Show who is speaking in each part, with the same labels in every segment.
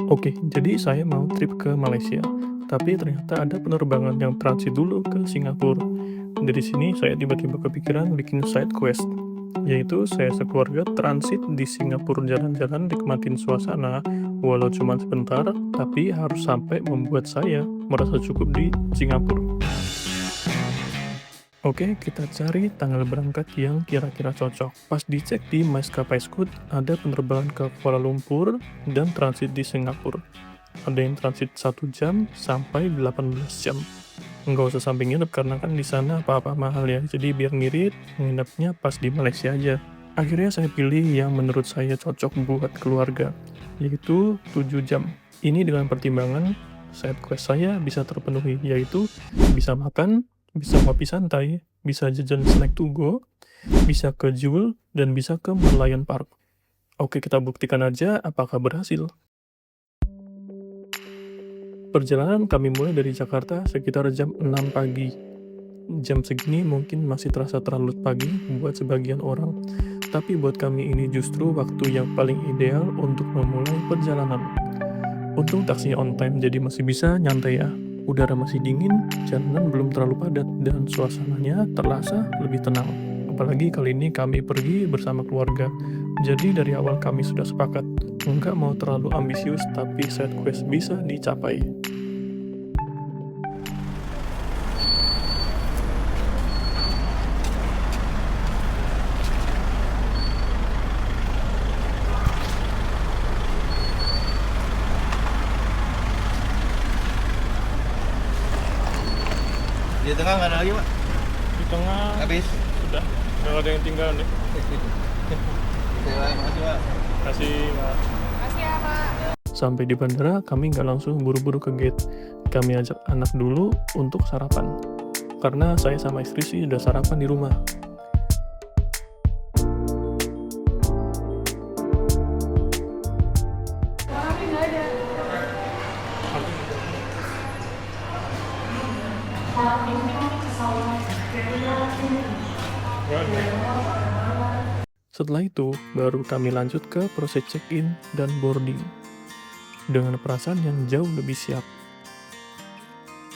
Speaker 1: Oke, jadi saya mau trip ke Malaysia, tapi ternyata ada penerbangan yang transit dulu ke Singapura. Dari sini saya tiba-tiba kepikiran bikin side quest, yaitu saya sekeluarga transit di Singapura jalan-jalan nikmatin suasana, walau cuma sebentar, tapi harus sampai membuat saya merasa cukup di Singapura. Oke, kita cari tanggal berangkat yang kira-kira cocok. Pas dicek di Maskapai Scoot, ada penerbangan ke Kuala Lumpur dan transit di Singapura. Ada yang transit 1 jam sampai 18 jam. Nggak usah sampai nginep karena kan di sana apa-apa mahal ya. Jadi biar ngirit, nginepnya pas di Malaysia aja. Akhirnya saya pilih yang menurut saya cocok buat keluarga, yaitu 7 jam. Ini dengan pertimbangan side quest saya bisa terpenuhi, yaitu bisa makan, bisa ngopi santai, bisa jajan snack to go, bisa ke Jewel, dan bisa ke Merlion Park. Oke, kita buktikan aja apakah berhasil. Perjalanan kami mulai dari Jakarta sekitar jam 6 pagi. Jam segini mungkin masih terasa terlalu pagi buat sebagian orang, tapi buat kami ini justru waktu yang paling ideal untuk memulai perjalanan. Untung taksinya on time jadi masih bisa nyantai ya. Udara masih dingin, jalanan belum terlalu padat, dan suasananya terasa lebih tenang. Apalagi kali ini kami pergi bersama keluarga. Jadi dari awal kami sudah sepakat, nggak mau terlalu ambisius tapi side quest bisa dicapai.
Speaker 2: Di tengah nggak ada lagi, Pak?
Speaker 1: Di tengah
Speaker 2: Habis.
Speaker 1: sudah, nggak ada yang tinggal nih.
Speaker 2: Makasih, Pak.
Speaker 1: Kasih, Mbak.
Speaker 3: Makasih ya, Pak.
Speaker 1: Sampai di bandara, kami nggak langsung buru-buru ke gate. Kami ajak anak dulu untuk sarapan. Karena saya sama istri sih udah sarapan di rumah.
Speaker 3: Tapi nggak ada.
Speaker 1: Setelah itu, baru kami lanjut ke proses check-in dan boarding. Dengan perasaan yang jauh lebih siap.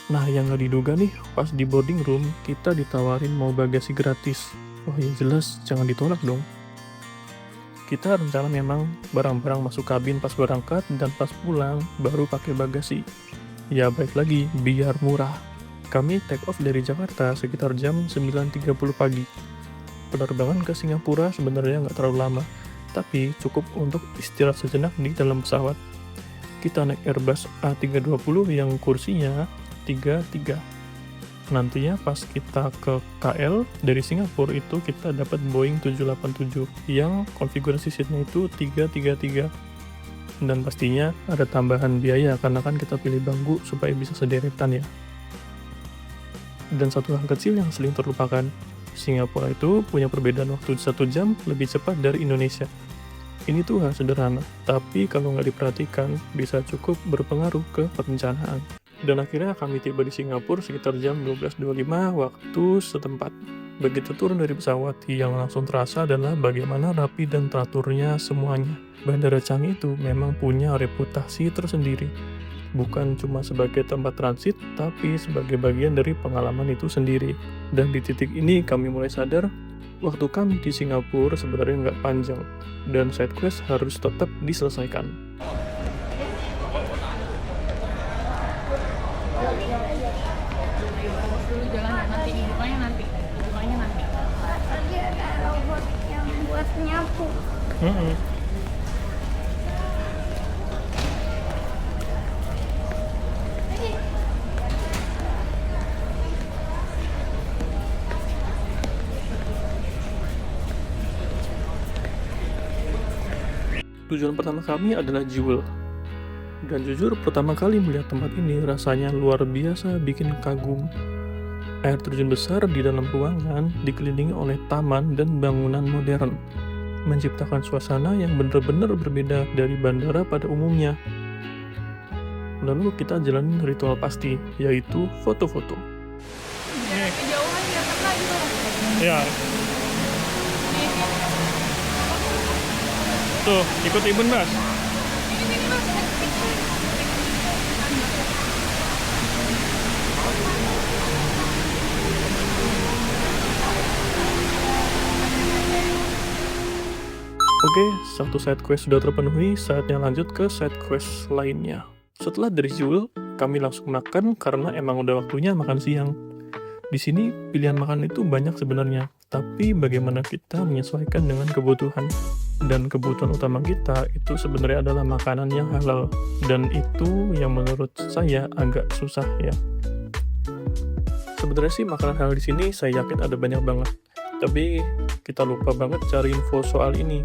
Speaker 1: Nah, yang nggak diduga nih, pas di boarding room, kita ditawarin mau bagasi gratis. Wah, ya jelas, jangan ditolak dong. Kita rencana memang barang-barang masuk kabin pas berangkat dan pas pulang baru pakai bagasi. Ya baik lagi, biar murah. Kami take off dari Jakarta sekitar jam 9.30 pagi. Penerbangan ke Singapura sebenarnya nggak terlalu lama, tapi cukup untuk istirahat sejenak di dalam pesawat. Kita naik Airbus A320 yang kursinya 33. Nantinya pas kita ke KL dari Singapura itu kita dapat Boeing 787 yang konfigurasi seatnya itu 333. Dan pastinya ada tambahan biaya karena kan kita pilih bangku supaya bisa sederetan ya. Dan satu hal kecil yang sering terlupakan, Singapura itu punya perbedaan waktu 1 jam lebih cepat dari Indonesia. Ini tuh hal sederhana, tapi kalau nggak diperhatikan bisa cukup berpengaruh ke perencanaan. Dan akhirnya kami tiba di Singapura sekitar jam 12.25 waktu setempat. Begitu turun dari pesawat, yang langsung terasa adalah bagaimana rapi dan teraturnya semuanya. Bandara Changi itu memang punya reputasi tersendiri. Bukan cuma sebagai tempat transit, tapi sebagai bagian dari pengalaman itu sendiri. Dan di titik ini kami mulai sadar, waktu kami di Singapura sebenarnya nggak panjang, dan side quest harus tetap diselesaikan.
Speaker 3: Dulu jalan nanti, bukanya nanti. Bukanya nanti.
Speaker 4: Tadi ada robot yang buat nyapu.
Speaker 1: Tujuan pertama kami adalah Jewel. Dan jujur, pertama kali melihat tempat ini rasanya luar biasa bikin kagum. Air terjun besar di dalam ruangan dikelilingi oleh taman dan bangunan modern, menciptakan suasana yang benar-benar berbeda dari bandara pada umumnya. Lalu kita jalanin ritual pasti, yaitu foto-foto.
Speaker 3: Kejauhan kelihatan lagi tuh.
Speaker 1: Ya, tuh ikut Ibun Mas.
Speaker 3: Ini Mas, ada picture.
Speaker 1: Oke, satu side quest sudah terpenuhi, saatnya lanjut ke side quest lainnya. Setelah dari Jewel, kami langsung makan karena emang udah waktunya makan siang. Di sini pilihan makan itu banyak sebenarnya, tapi bagaimana kita menyesuaikan dengan kebutuhan. Dan kebutuhan utama kita itu sebenarnya adalah makanan yang halal, dan itu yang menurut saya agak susah ya. Sebenarnya sih makanan halal di sini saya yakin ada banyak banget, tapi kita lupa banget cari info soal ini.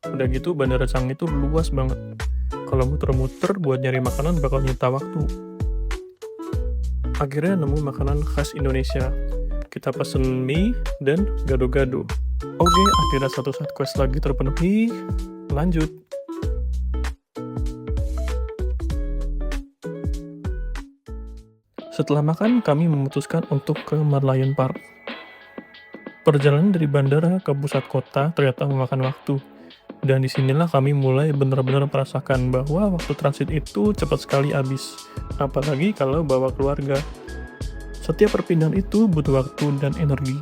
Speaker 1: Udah gitu Bandara Changi itu luas banget. Kalau muter-muter buat nyari makanan bakal nyita waktu. Akhirnya nemu makanan khas Indonesia. Kita pesen mie dan gado-gado. Oke, akhirnya satu side quest lagi terpenuhi. Lanjut. Setelah makan, kami memutuskan untuk ke Merlion Park. Perjalanan dari bandara ke pusat kota ternyata memakan waktu. Dan disinilah kami mulai benar-benar merasakan bahwa waktu transit itu cepat sekali habis. Apalagi kalau bawa keluarga. Setiap perpindahan itu butuh waktu dan energi.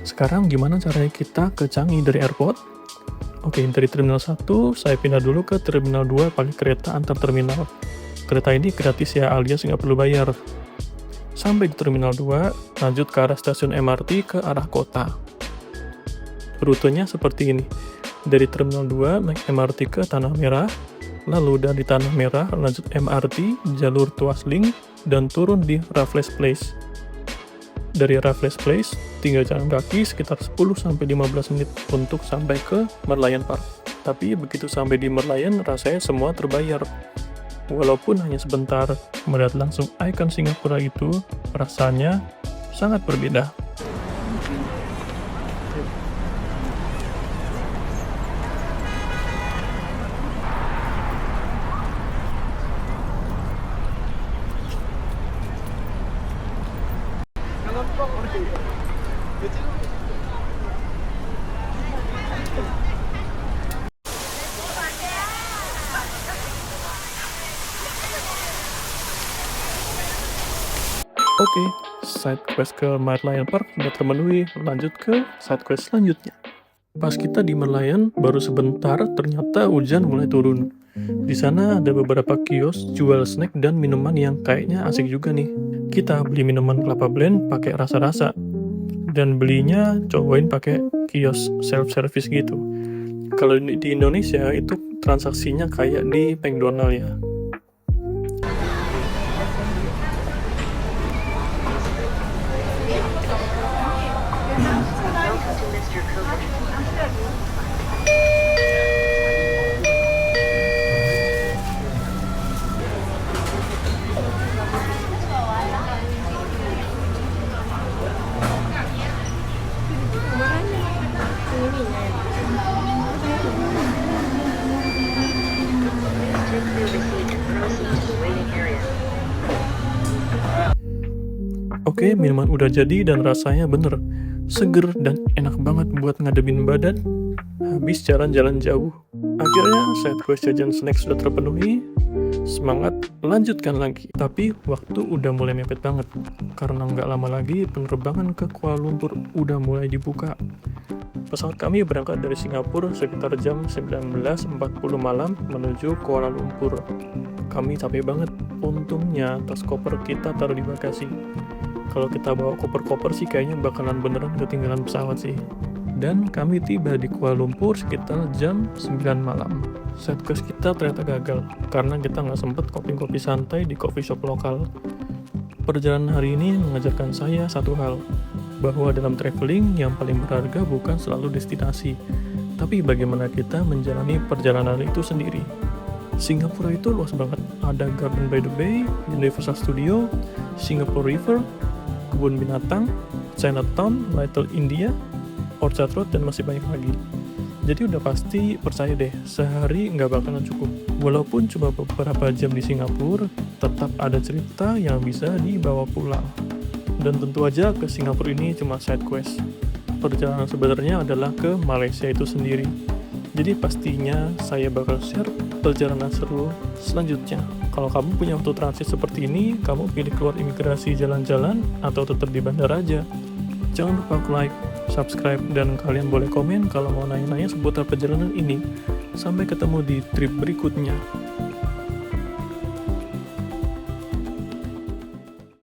Speaker 1: Sekarang gimana caranya kita ke Changi dari airport? Oke, dari Terminal 1, saya pindah dulu ke Terminal 2 pakai kereta antar terminal. Kereta ini gratis ya, alias nggak perlu bayar. Sampai di Terminal 2, lanjut ke arah stasiun MRT ke arah kota. Rutenya seperti ini. Dari Terminal 2 naik MRT ke Tanah Merah, lalu dari Tanah Merah lanjut MRT jalur Tuas Link dan turun di Raffles Place. Dari Raffles Place, tinggal jalan kaki sekitar 10-15 menit untuk sampai ke Merlion Park. Tapi begitu sampai di Merlion, rasanya semua terbayar. Walaupun hanya sebentar, melihat langsung ikon Singapura itu, rasanya sangat berbeda. Oke, side quest ke Merlion Park udah terpenuhi, lanjut ke side quest selanjutnya. Pas kita di Merlion, baru sebentar ternyata hujan mulai turun. Di sana ada beberapa kios jual snack dan minuman yang kayaknya asik juga nih. Kita beli minuman kelapa blend pakai rasa-rasa, dan belinya cobain pakai kios self-service gitu. Kalau di Indonesia itu transaksinya kayak di McDonald ya. Oke, minuman udah jadi dan rasanya bener seger dan enak banget buat ngademin badan habis jalan-jalan jauh. Akhirnya side quest jajan snack sudah terpenuhi. Semangat, lanjutkan lagi. Tapi waktu udah mulai mepet banget karena nggak lama lagi penerbangan ke Kuala Lumpur udah mulai dibuka. Pesawat kami berangkat dari Singapura sekitar jam 19.40 malam menuju Kuala Lumpur. Kami capek banget, untungnya tas koper kita taruh di bagasi. Kalau kita bawa koper-koper sih kayaknya bakalan beneran ketinggalan pesawat sih. Dan kami tiba di Kuala Lumpur sekitar jam 9 malam. Side quest kita ternyata gagal, karena kita nggak sempet kopi-kopi santai di coffee shop lokal. Perjalanan hari ini mengajarkan saya satu hal, bahwa dalam traveling yang paling berharga bukan selalu destinasi, tapi bagaimana kita menjalani perjalanan itu sendiri. Singapura itu luas banget, ada Garden by the Bay, Universal Studio, Singapore River, kebun binatang, Chinatown, Little India, Orchard Road, dan masih banyak lagi. Jadi udah pasti percaya deh, sehari nggak bakalan cukup. Walaupun cuma beberapa jam di Singapura, tetap ada cerita yang bisa dibawa pulang. Dan tentu aja ke Singapura ini cuma side quest. Perjalanan sebenarnya adalah ke Malaysia itu sendiri. Jadi pastinya saya bakal share perjalanan seru selanjutnya. Kalau kamu punya waktu transit seperti ini, kamu pilih keluar imigrasi jalan-jalan atau tetap di bandara aja? Jangan lupa like, subscribe, dan kalian boleh komen kalau mau nanya-nanya seputar perjalanan ini. Sampai ketemu di trip berikutnya.